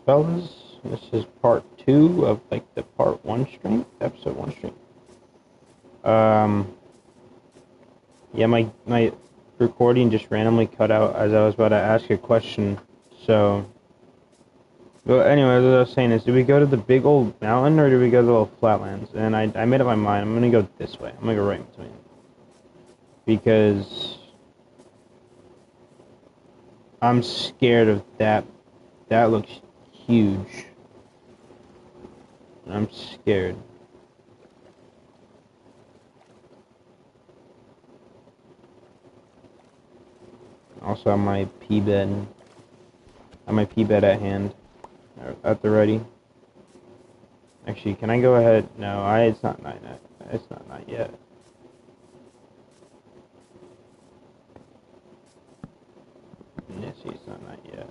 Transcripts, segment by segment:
fellas. This is part 2 of like the part 1 stream, episode 1 stream. Um, yeah, my recording just randomly cut out as I was about to ask a question. So, well, anyway, as I was saying is, do we go to the big old mountain or do we go to the little flatlands? And I made up my mind. I'm gonna go this way. I'm gonna go right in between because I'm scared of that. That looks huge. I'm scared. Also, on my pee bed. On my pee bed at hand. At the ready. Actually, can I go ahead? No, it's not night yet. It's not night yet. Yeah, see, it's not night yet.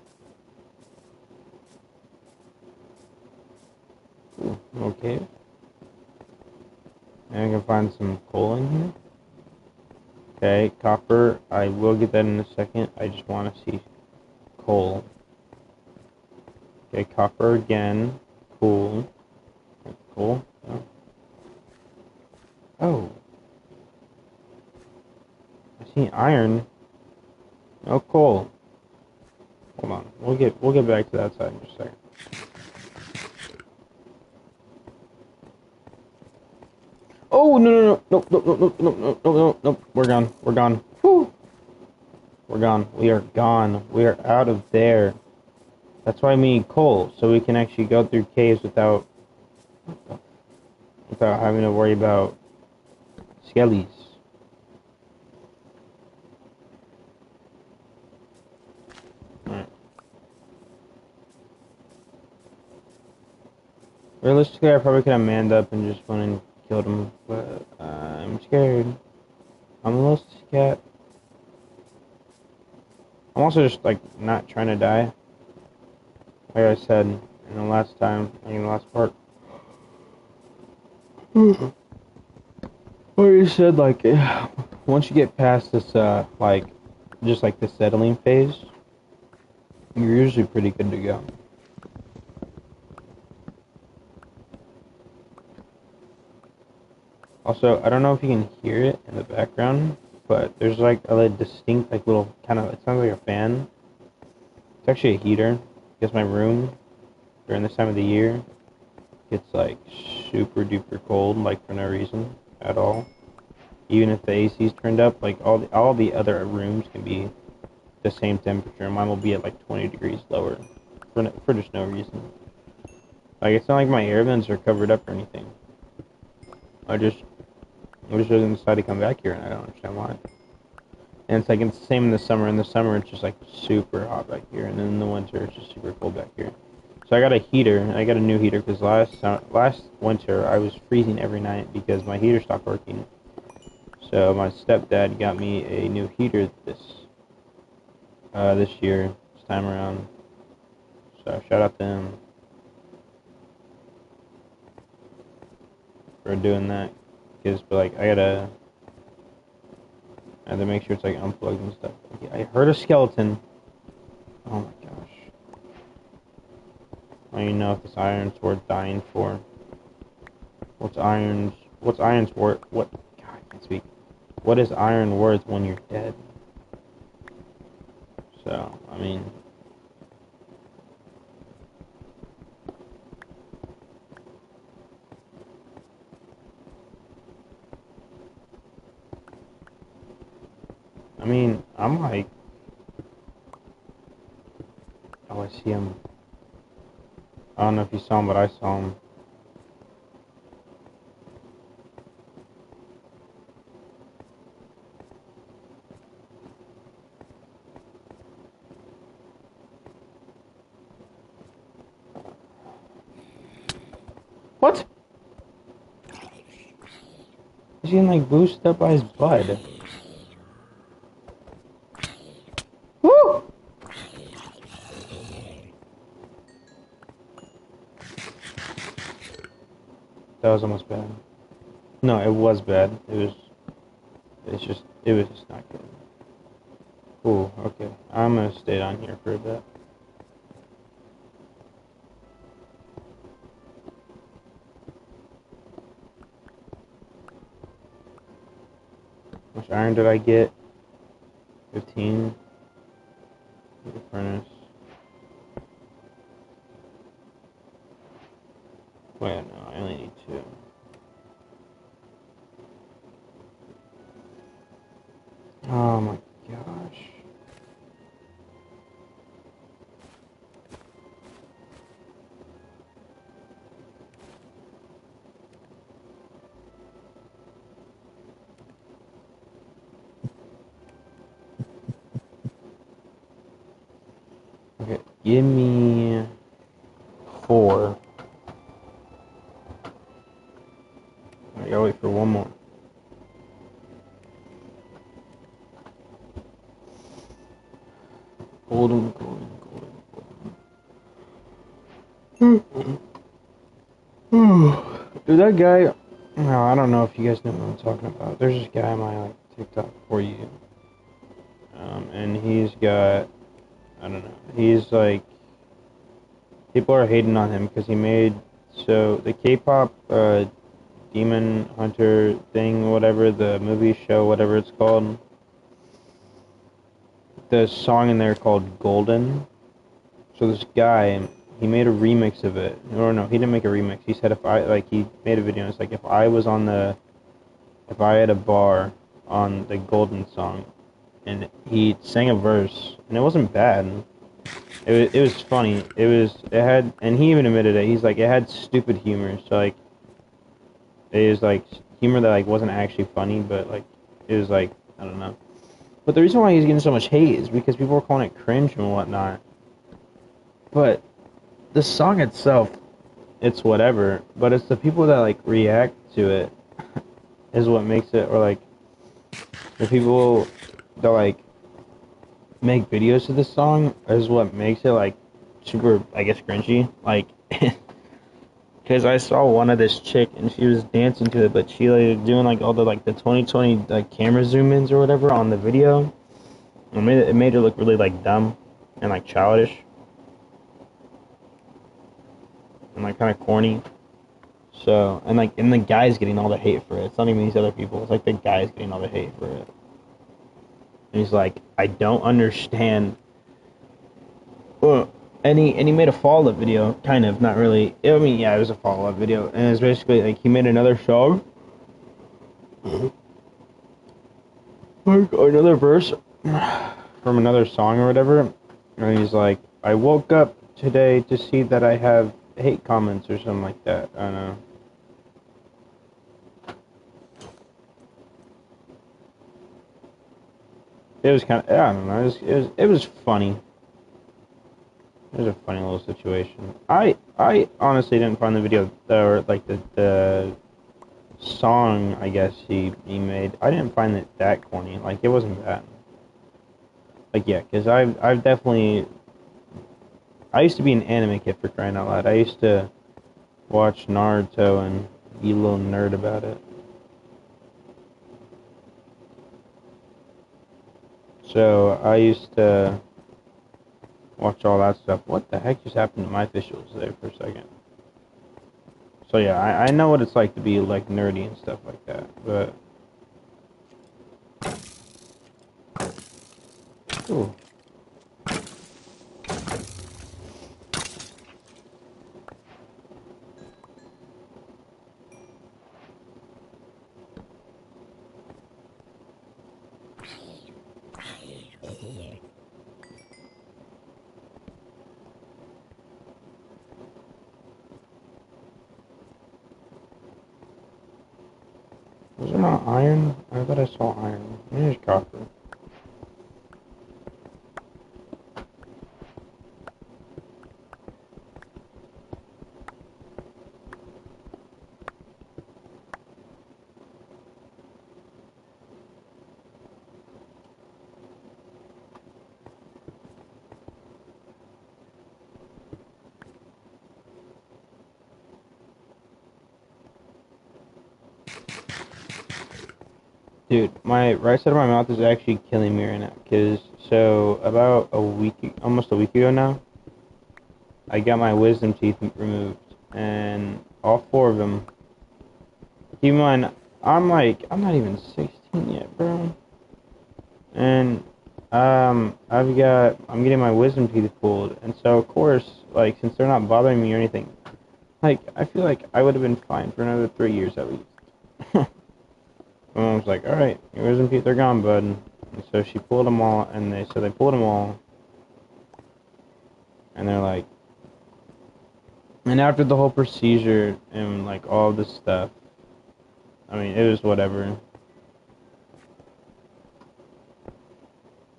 Ooh, okay. And I can find some coal in here. Okay, copper. I will get that in a second. I just want to see coal. Okay, copper again. Cool. Cool. Oh. Oh. I see iron. No coal. Hold on. We'll get back to that side in just a second. Oh no. Nope. We're gone. We're gone. Whew. We're gone. We are gone. We are out of there. That's why we need coal, so we can actually go through caves without having to worry about skellies. Alright. Realistically, I probably could have manned up and just went and killed him, but I'm scared. I'm a little scared. I'm also just like not trying to die. Like I said in the last time, in the last part. Or you said like once you get past this like just like the settling phase, you're usually pretty good to go. Also, I don't know if you can hear it in the background, but there's like a distinct like little kind of, it sounds like a fan. It's actually a heater because my room during this time of the year gets like super duper cold, like for no reason at all. Even if the AC's turned up, like all the other rooms can be the same temperature. Mine will be at like 20 degrees lower for just no reason. Like it's not like my air vents are covered up or anything. I just doesn't decide to come back here, and I don't understand why. And it's like it's the same in the summer. In the summer, it's just like super hot back here, and then in the winter, it's just super cold back here. So I got a heater. I got a new heater because last winter I was freezing every night because my heater stopped working. So my stepdad got me a new heater this year, this time around. So shout out to him for doing that. Because like I had to make sure it's like unplugged and stuff. I heard a skeleton. Oh my gosh. I don't even know if this iron's worth dying for. What's iron's worth? What? God, I can't speak. What is iron worth when you're dead? So, I'm like, oh, I see him. I don't know if you saw him, but I saw him. What? He's getting like boosted up by his bud. Woo! That was almost bad. No, it was bad. It was just not good. Cool, okay. I'm gonna stay down here for a bit. much iron did I get? 15. The furnace. Wait, no, I only need 2. Oh my gosh. Okay, give me 4. I gotta wait for one more. Golden. Dude, that guy. No, I don't know if you guys know what I'm talking about. There's this guy on my TikTok for you, and he's got. I don't know. He's like. People are hating on him because he made the K-pop Demon Hunter thing, whatever the movie show, whatever it's called. The song in there called Golden. So this guy, he made a remix of it. Or no, he didn't make a remix. He said he made a video and it's like if I had a bar on the Golden song and he sang a verse and it wasn't bad. It was funny. And he even admitted it. He's like, it had stupid humor. So like, it was like humor that like wasn't actually funny, but like, it was like, I don't know. But the reason why he's getting so much hate is because people were calling it cringe and whatnot. But the song itself, it's whatever. But it's the people that like react to it is what makes it, or like the people that like make videos to this song is what makes it like super, I guess, cringy. Like, because I saw one of this chick and she was dancing to it, but she like doing like all the like the 2020 like camera zoom ins or whatever on the video. It made her look really like dumb and like childish and like kind of corny. So and the guy's getting all the hate for it. It's not even these other people. It's like the guy's getting all the hate for it. And he's like, I don't understand. Well, and he made a follow-up video, kind of, not really. I mean, yeah, it was a follow-up video, and it's basically like he made another song, like another verse from another song or whatever, and he's like, I woke up today to see that I have hate comments or something like that. I don't know. It was kind of, I don't know. It was funny. It was a funny little situation. I honestly didn't find the video or like the song, I guess he made. I didn't find it that corny. Like it wasn't bad. Like yeah, because I've definitely. I used to be an anime kid, for crying out loud. I used to watch Naruto and be a little nerd about it. So I used to watch all that stuff. What the heck just happened to my visuals there for a second? So yeah, I know what it's like to be like nerdy and stuff like that, but ooh. Was it not iron? I thought I saw iron. Maybe it's copper. Dude, my right side of my mouth is actually killing me right now. So about almost a week ago now, I got my wisdom teeth removed, and all 4 of them. Keep in mind, I'm not even 16 Yeah, bro. And I'm getting my wisdom teeth pulled, and so of course, like since they're not bothering me or anything, like I feel like I would have been fine for another 3 years at least. My mom's like, all right, your wisdom teeth are gone, bud. And so she pulled them all, and they pulled them all, and they're like, and after the whole procedure and like all this stuff, I mean, it was whatever.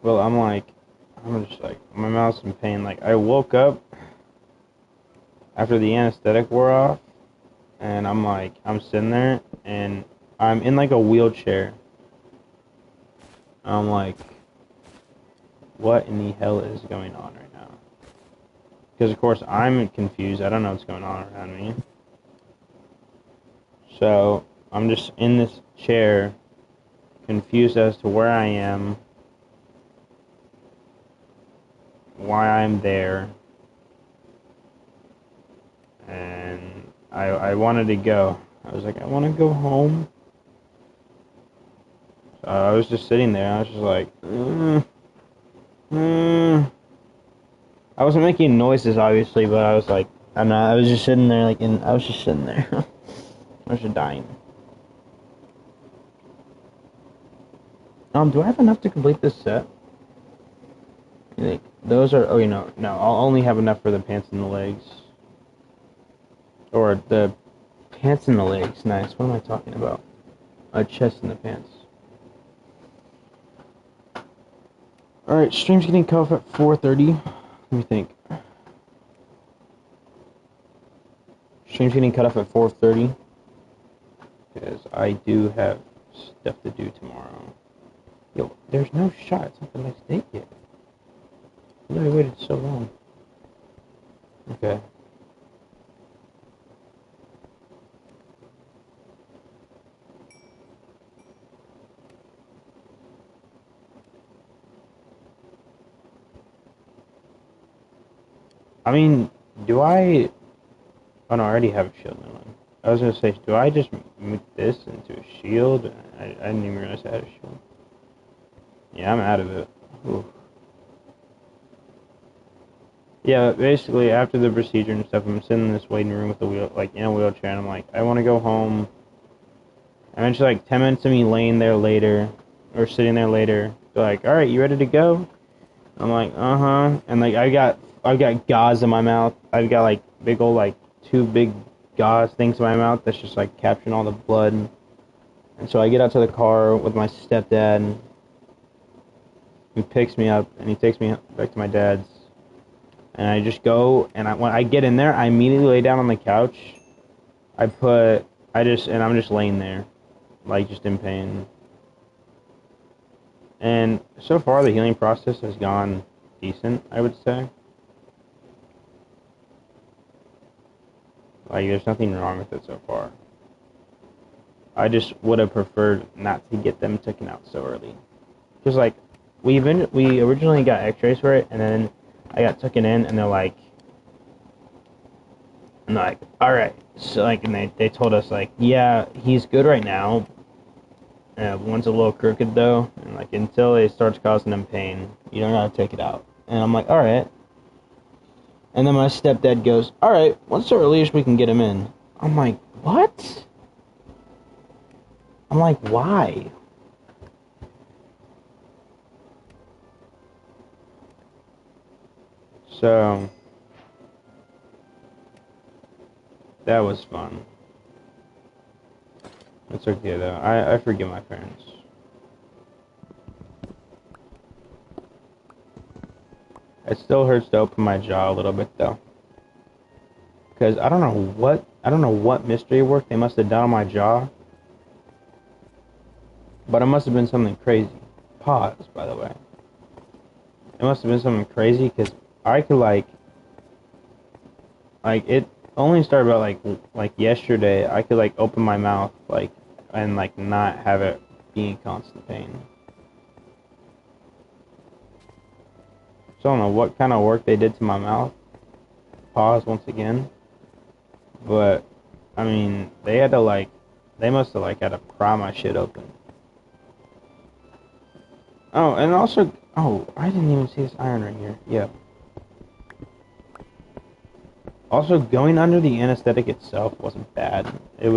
Well, I'm just like, my mouth's in pain. Like, I woke up after the anesthetic wore off, and I'm sitting there, and I'm in like a wheelchair. I'm like, what in the hell is going on right now? Because, of course, I'm confused. I don't know what's going on around me. So, I'm just in this chair, confused as to where I am, why I'm there, and I wanted to go. I was like, I want to go home. So I was just sitting there. I was just like, I wasn't making noises, obviously, but I was like, I'm not. I was just sitting there, like, I was just sitting there. I was just dying. Do I have enough to complete this set? I think those are. Oh, no. I'll only have enough for the pants and the legs, or the pants and the legs. Nice. What am I talking about? A chest and the pants. All right, stream's getting cut off at 4:30. Let me think. Stream's getting cut off at 4:30 because I do have stuff to do tomorrow. Yo, there's no shot. It's not the next date yet. I waited so long. Okay. I mean, do I... Oh no, I already have a shield. Never mind. I was gonna say, do I just make this into a shield? I didn't even realize I had a shield. Yeah, I'm out of it. Oof. Yeah, basically after the procedure and stuff, I'm sitting in this waiting room with the wheel, like in a wheelchair, and I'm like, I want to go home. And then just like 10 minutes of me laying there later, or sitting there later, they're like, all right, you ready to go? I'm like, uh-huh. And like I've got gauze in my mouth. I've got like big old like two big gauze things in my mouth that's just like capturing all the blood. And so I get out to the car with my stepdad. He picks me up and he takes me back to my dad's. And I just go and when I get in there, I immediately lay down on the couch. And I'm just laying there, like just in pain. And so far, the healing process has gone decent, I would say. Like, there's nothing wrong with it so far. I just would have preferred not to get them taken out so early. Because, like, we originally got x-rays for it, and then I got taken in, and they're like, alright. So, like, and they told us, like, yeah, he's good right now. One's a little crooked, though, and, like, until it starts causing him pain, you don't gotta take it out. And I'm like, alright. And then my stepdad goes, alright, what's the earliest we can get him in? I'm like, what? I'm like, why? So, that was fun. It's okay, though. I forgive my parents. It still hurts to open my jaw a little bit, though. Because I don't know what mystery work they must have done on my jaw. But it must have been something crazy. Pause, by the way. It must have been something crazy, because I could, it only started about, like yesterday. I could, open my mouth, and, not have it be in constant pain. So I don't know what kind of work they did to my mouth. Pause once again. But, I mean, they must have, had to pry my shit open. Oh, and also, oh, I didn't even see this iron right here. Yeah. Also, going under the anesthetic itself wasn't bad. It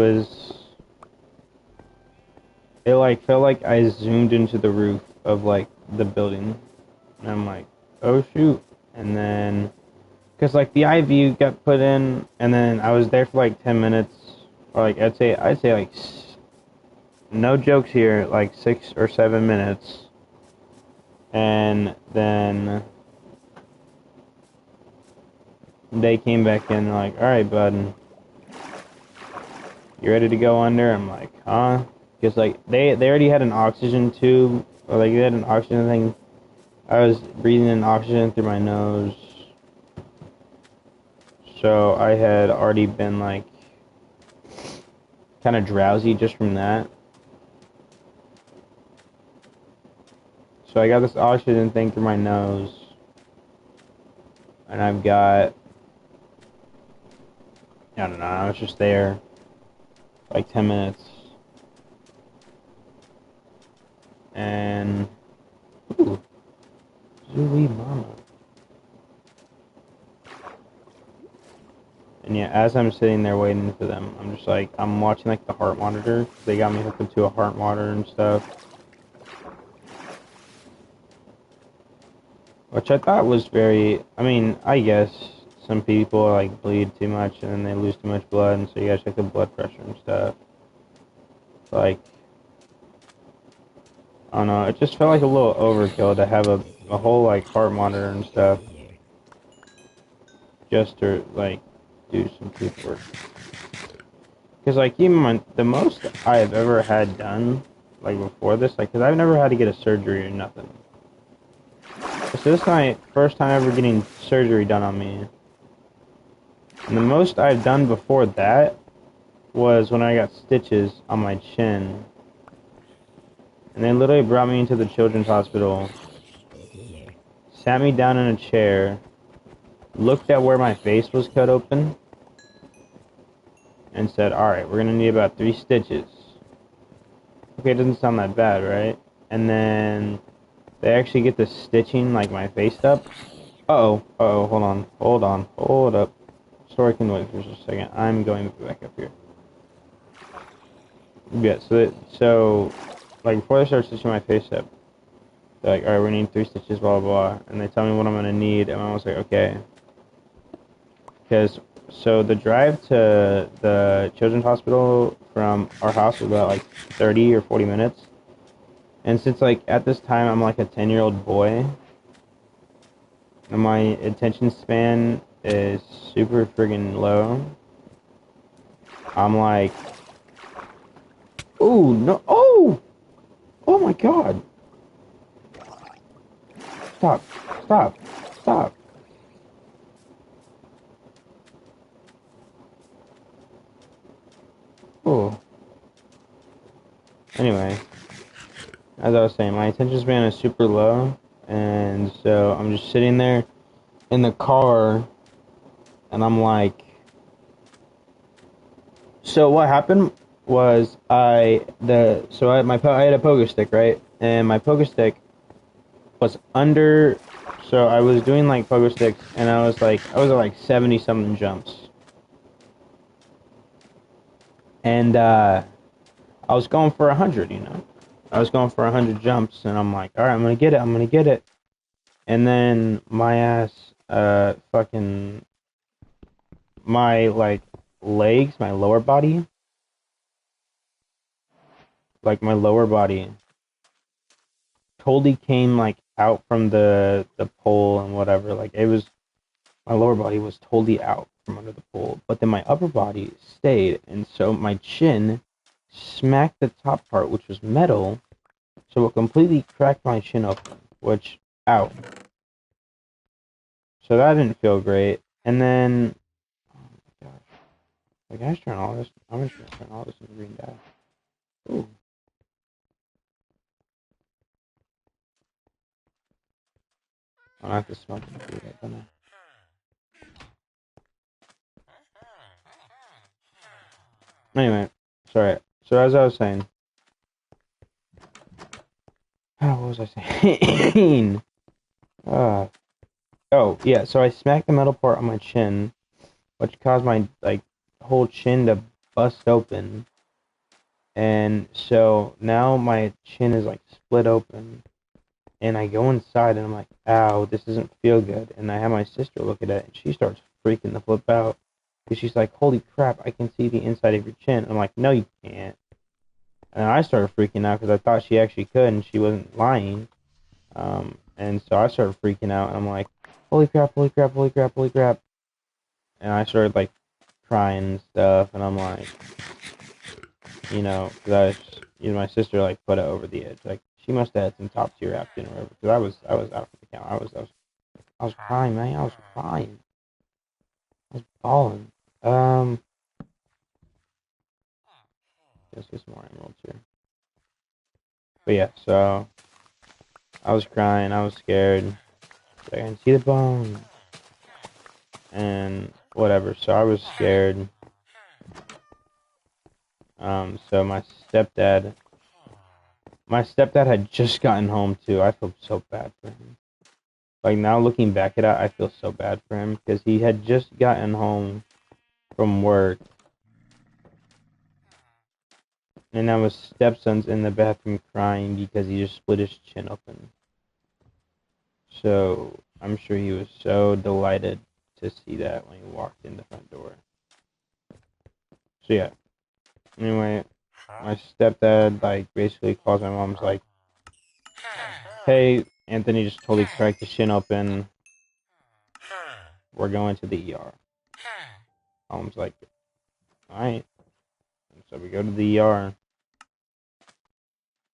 like felt like I zoomed into the roof of like the building, and I'm like, oh shoot, and then, cause like the IV got put in, and then I was there for like 10 minutes, or like I'd say like, no jokes here, like 6 or 7 minutes, and then they came back in like, all right, bud, you ready to go under? I'm like, huh? Because like they already had an oxygen tube, or like they had an oxygen thing. I was breathing in oxygen through my nose, so I had already been like kind of drowsy just from that. So I got this oxygen thing through my nose, and I've got, I don't know, I was just there like 10 minutes, and ooh, Zooey Mama. And yeah, as I'm sitting there waiting for them, I'm just like, I'm watching like the heart monitor. They got me hooked up to a heart monitor and stuff, which I thought was very, I mean, I guess some people like bleed too much and then they lose too much blood, and so you gotta check the blood pressure and stuff. Like, I don't know, it just felt like a little overkill to have a whole like heart monitor and stuff just to like do some tooth work. Because like even the most I have ever had done like before this, like, because I've never had to get a surgery or nothing. So this is my first time ever getting surgery done on me. And the most I've done before that was when I got stitches on my chin. And they literally brought me into the children's hospital, sat me down in a chair, looked at where my face was cut open, and said, alright, we're gonna need about 3 stitches. Okay, it doesn't sound that bad, right? And then they actually get the stitching like my face up. Uh-oh, hold up. Story can wait for just a second. I'm going back up here. Yeah, so like before they start stitching my face up, they're like, alright, we need 3 stitches, blah, blah, blah. And they tell me what I'm gonna need, and I was like, okay. Because, so the drive to the children's hospital from our house was about like 30 or 40 minutes. And since like at this time I'm like a 10-year-old boy, and my attention span is super friggin' low, I'm like, oh, no, oh my god. Stop, stop, stop. Oh. Anyway, as I was saying, my attention span is super low, and so I'm just sitting there in the car, and I'm like, so what happened was I had a pogo stick, right, and my pogo stick was under, so I was doing like pogo sticks, and I was at like 70 something jumps, and I was going for 100, you know. I was going for 100 jumps, and I'm like, all right, I'm gonna get it. And then my ass, fucking, my, like, legs, my lower body, totally came, like, out from the pole and whatever. Like, my lower body was totally out from under the pole. But then my upper body stayed, and so my chin smacked the top part, which was metal, so it completely cracked my chin open, which, ow. So that didn't feel great. And then, oh my gosh, like I just turn all this. I'm just gonna turn all this into green dye. Ooh, I don't have to smoke it to do that, don't I? Anyway, sorry. So as I was saying, what was I saying? uh, oh, yeah, so I smacked the metal part on my chin, which caused my, like, whole chin to bust open. And so now my chin is, like, split open. And I go inside and I'm like, ow, this doesn't feel good. And I have my sister look at it and she starts freaking the flip out. Because she's like, holy crap, I can see the inside of your chin. I'm like, no, you can't. And I started freaking out because I thought she actually could and she wasn't lying. And so I started freaking out and I'm like, holy crap, holy crap, holy crap, holy crap. And I started like crying and stuff. And I'm like, because my sister like put it over the edge. Like she must have had some top tier acting or whatever. Because I was out of the count. I was crying, man. I was crying. I was bawling. Um, let's get some more emeralds here. But yeah, so I was crying. I was scared. I can see the bone and whatever. So I was scared. So my stepdad had just gotten home too. I feel so bad for him. Like now looking back at it, I feel so bad for him because he had just gotten home from work, and now his stepson's in the bathroom crying because he just split his chin open. So I'm sure he was so delighted to see that when he walked in the front door. So yeah. Anyway, my stepdad like basically calls my mom's like, "Hey, Anthony just totally cracked his chin open. We're going to the ER." Mom's like, "All right." And so we go to the ER,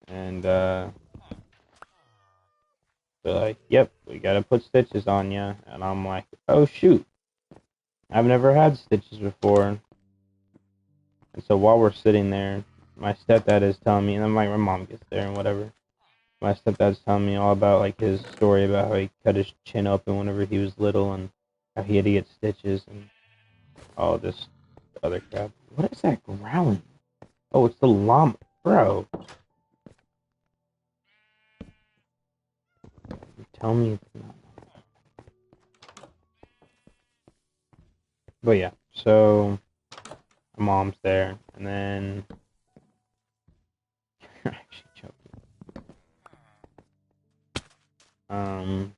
and they're like, "Yep, we gotta put stitches on you." And I'm like, "Oh shoot, I've never had stitches before." And so while we're sitting there, my stepdad is telling me, and I'm like, my mom gets there and whatever. My stepdad's telling me all about like his story about how he cut his chin open whenever he was little and how he had to get stitches and all this other crap. What is that growling? Oh, it's the llama, bro. Tell me it's not. But yeah, so my mom's there, and then you're actually joking. Um,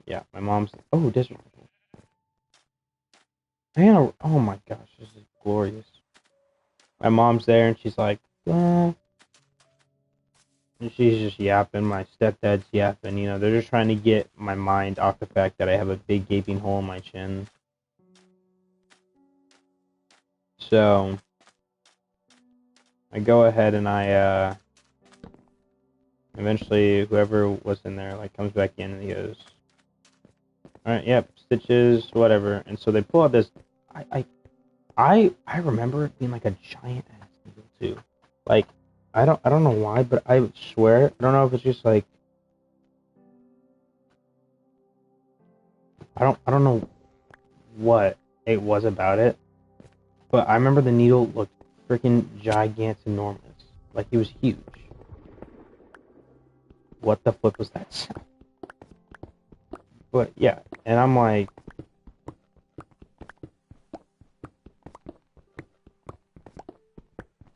yeah, my mom's. Oh, desert. Man, oh my gosh, this is glorious. My mom's there, and she's like, and she's just yapping. My stepdad's yapping. They're just trying to get my mind off the fact that I have a big gaping hole in my chin. So I go ahead and I eventually whoever was in there like comes back in and he goes, all right, yep, stitches, whatever. And so they pull out this. I I remember it being like a giant ass needle too. Like I don't know why, but I would swear I don't know if it's just like I don't know what it was about it, but I remember the needle looked freaking gigantinormous. Like it was huge. What the flip was that sound? But yeah, and I'm like,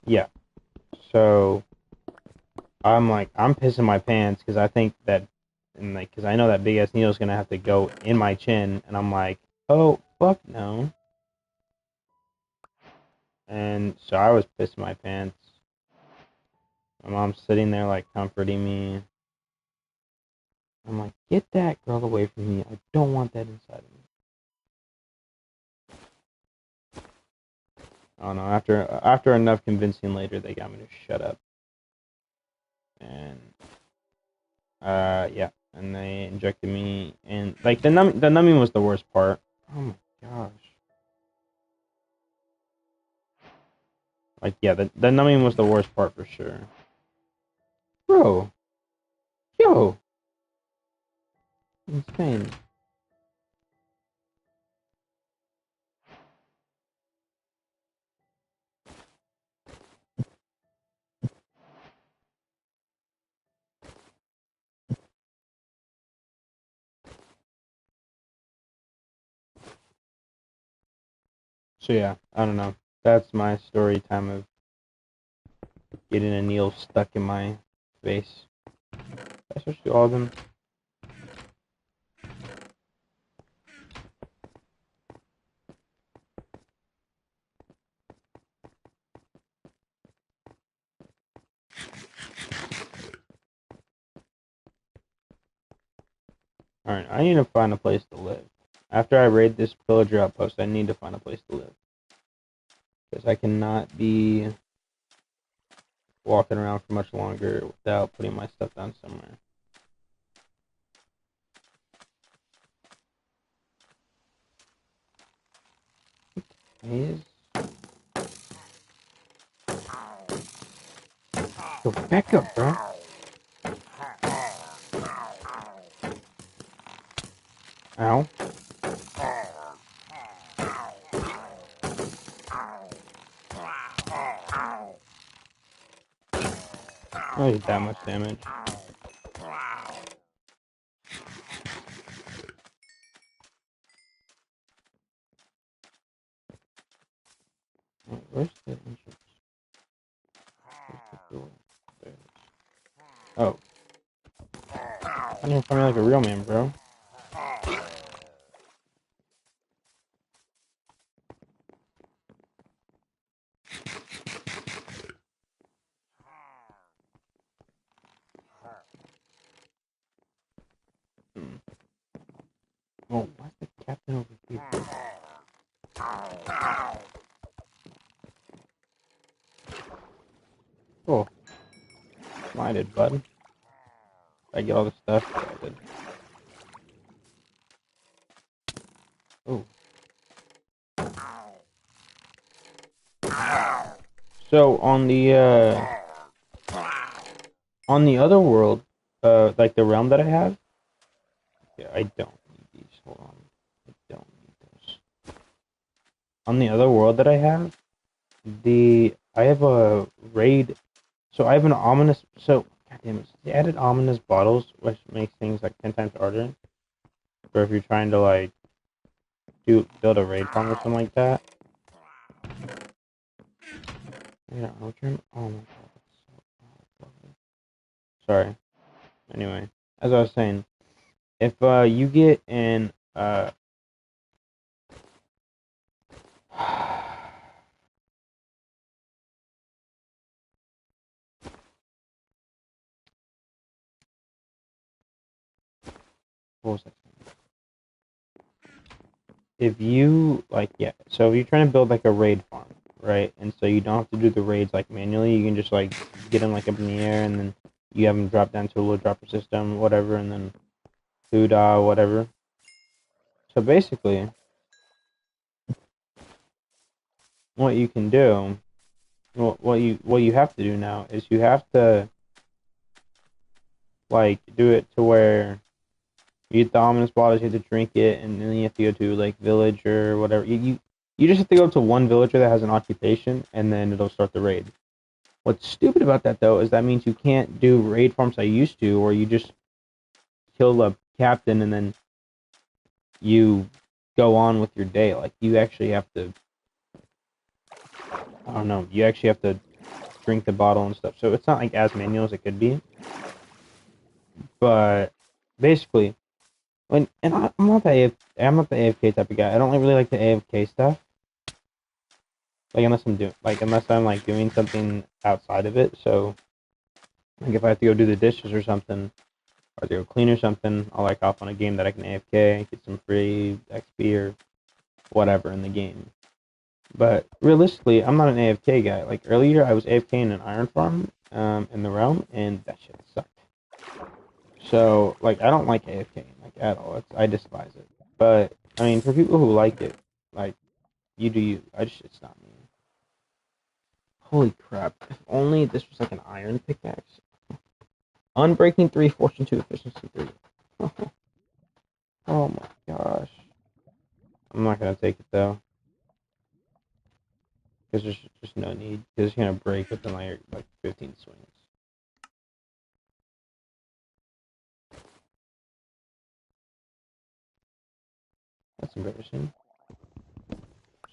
yeah. So I'm like, I'm pissing my pants because I think that, and like, because I know that big ass needle's gonna have to go in my chin, and I'm like, oh fuck no. And so I was pissing my pants. My mom's sitting there like comforting me. I'm like, get that girl away from me. I don't want that inside of me. I don't know. After enough convincing later, they got me to shut up. And yeah, and they injected me, and like the numbing was the worst part. Oh my gosh. Like yeah, the numbing was the worst part for sure. Bro, yo, insane. So yeah, I don't know. That's my story time of getting a needle stuck in my face. I switched to all of them. Alright, I need to find a place to live. After I raid this villager outpost, I need to find a place to live. Because I cannot be walking around for much longer without putting my stuff down somewhere. Is go back up, bro. Ow. Oh, did that much damage. Where's the entrance? Where's the door? There it is. Oh. I didn't find me like a real man, bro. Hmm. Oh, why's the captain over here? Cool. Blinded, bud. I get all the stuff. Yeah, I did. Oh. So on the other world, like the realm that I have, yeah, I don't need these. Hold on. I don't need those. On the other world that I have, I have a raid. So I have an ominous. So God damn it, they added ominous bottles, which makes things like 10 times harder. Or if you're trying to like build a raid farm or something like that. Yeah, I'll try. Oh my god. Sorry. Anyway, as I was saying, if you get an what was that? If you like, yeah, so if you're trying to build like a raid farm, right, and so you don't have to do the raids like manually, you can just like get them like up in the air, and then you have them drop down to a little dropper system, whatever, and then food, whatever. So basically, what you can do, what you have to do now is you have to like do it to where you get the ominous bottles, you have to drink it, and then you have to go to like village or whatever. You just have to go to one villager that has an occupation, and then it'll start the raid. What's stupid about that though is that means you can't do raid farms I used to, or you just kill a captain and then you go on with your day. Like you actually have to, I don't know, you actually have to drink the bottle and stuff. So it's not like as manual as it could be, but basically, I'm not I'm not the AFK type of guy. I don't really like the AFK stuff. Like unless I'm like doing something outside of it. So like if I have to go do the dishes or something, or to go clean or something, I'll like hop on a game that I can AFK, get some free XP or whatever in the game. But realistically, I'm not an AFK guy. Like earlier, I was AFK in an iron farm in the realm, and that shit sucked. So like I don't like AFK like at all. I despise it. But I mean, for people who like it, like you do you. It's not me. Holy crap! If only this was like an iron pickaxe. Unbreaking 3, Fortune 2, Efficiency 3. Oh my gosh. I'm not gonna take it though, because there's just no need. Because it's gonna break within like 15 swings. That's embarrassing.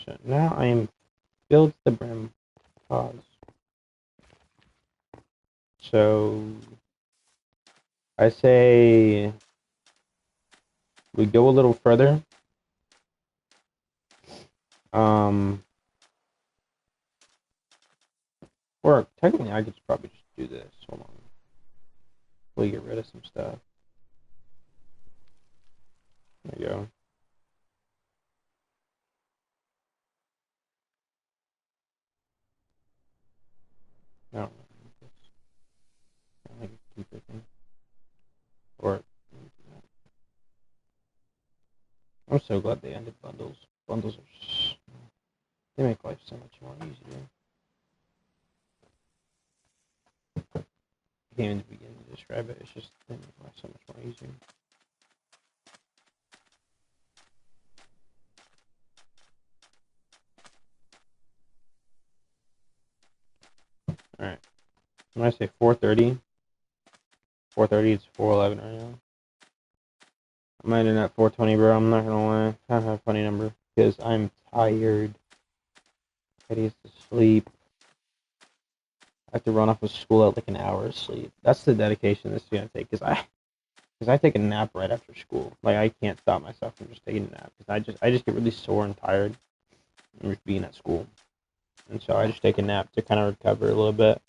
Shit. Now I am filled to the brim. Pause. So I say we go a little further. Or technically I could probably just do this. Hold on. We get rid of some stuff. There you go. No. I can keep it in. Or I'm so glad they ended bundles. Bundles are they make life so much more easier. I can't even begin to describe it. It's just they make life so much more easier. All right. When I say 4:30, 4:30, it's 4:11 right now. I'm ending at 4:20, bro. I'm not gonna lie. Kind of a funny number because I'm tired. Ready to sleep. I have to run off of school at like an hour of sleep. That's the dedication this is gonna take because I take a nap right after school. Like I can't stop myself from just taking a nap because I just get really sore and tired from just being at school, and so I just take a nap to kind of recover a little bit,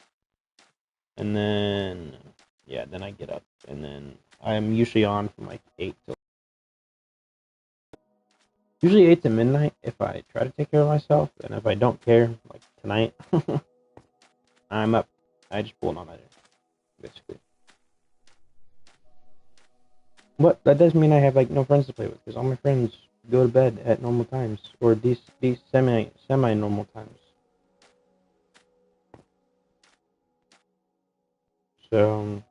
and then yeah, then I get up and then I'm usually on from like 8 to midnight if I try to take care of myself, and if I don't care, like tonight, I'm up. I just pull an all nighter, basically. But that does mean I have like no friends to play with because all my friends go to bed at normal times or these semi normal times. So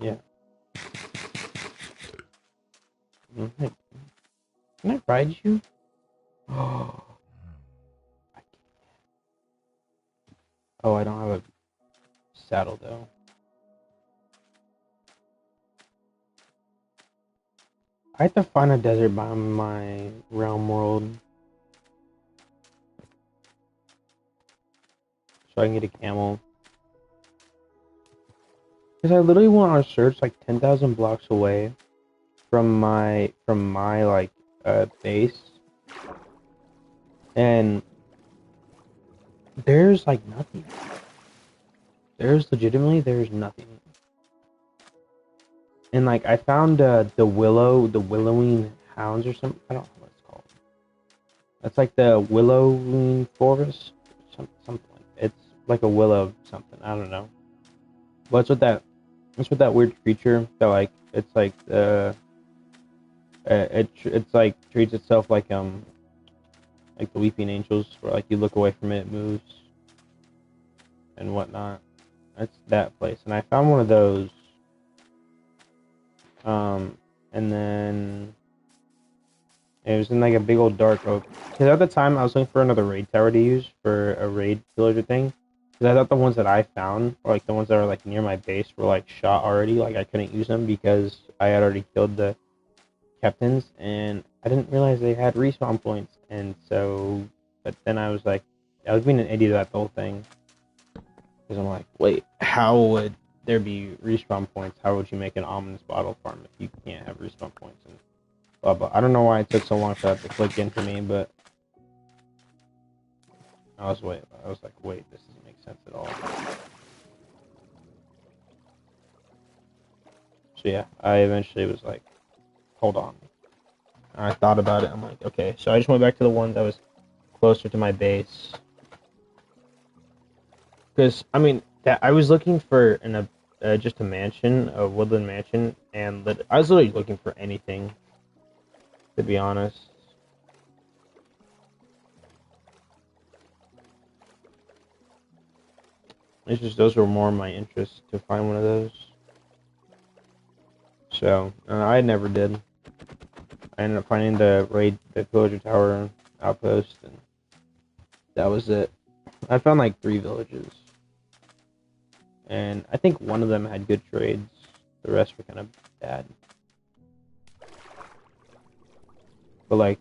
yeah. Hey, can I ride you? Oh, I don't have a saddle though. I have to find a desert biome in my realm world so I can get a camel. Because I literally want to search like 10,000 blocks away from my like base, and there's like nothing. There's nothing. And like I found the willowing hounds or something. I don't know what it's called. It's like the willowing forest, something like it's like a willow something. I don't know. But it's with that weird creature that like it's like it's like treats itself like the weeping angels, where like you look away from it, it moves and whatnot. That's that place, and I found one of those. And then it was in like a big old dark oak. Because at the time I was looking for another raid tower to use for a raid villager thing. Because I thought the ones that I found, or like the ones that were like near my base, were like shot already. Like I couldn't use them because I had already killed the captains, and I didn't realize they had respawn points. And so, but then I was like, I was being an idiot about the whole thing. Because I'm like, wait, how would there be respawn points? How would you make an ominous bottle farm if you can't have respawn points? And blah blah. I don't know why it took so long for that to click in for me, but I was like, wait, this doesn't make sense at all. So yeah, I eventually was like, hold on. And I thought about it. I'm like, okay. So I just went back to the one that was closer to my base. Because I mean, that I was looking for just a mansion, a woodland mansion, and I was literally looking for anything, to be honest. It's just those were more my interests to find one of those. So I never did. I ended up finding the villager tower outpost, and that was it. I found like 3 villages, and I think one of them had good trades. The rest were kind of bad. But like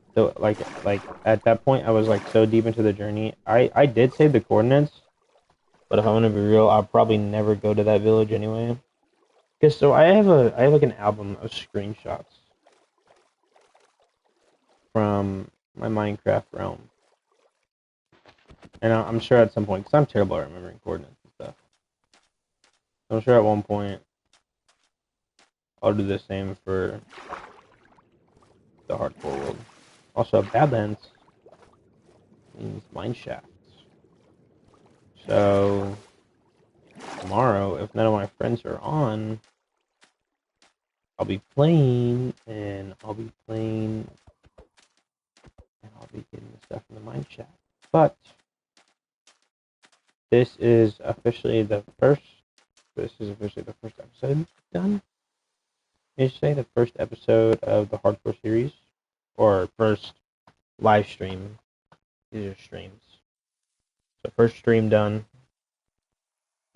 at that point, I was like so deep into the journey. I did save the coordinates, but if I'm gonna be real, I'll probably never go to that village anyway. Cause so I have like an album of screenshots from my Minecraft realm, and I'm sure at some point, because I'm terrible at remembering coordinates and stuff. I'm sure at one point I'll do the same for the hardcore world. Also, Badlands means mine shafts. So tomorrow, if none of my friends are on, I'll be playing, and I'll be getting the stuff from the mine shaft. But this is officially the first. This is officially the first episode done. You should say the first episode of the hardcore series, or first live stream. These are streams. So first stream done.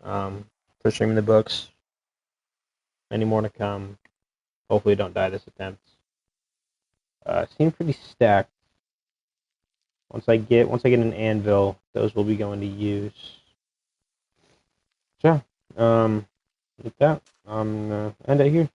First stream in the books. Many more to come. Hopefully, don't die this attempt. Seem pretty stacked. Once I get an anvil, those will be going to use. So, with that, I'm gonna end it here.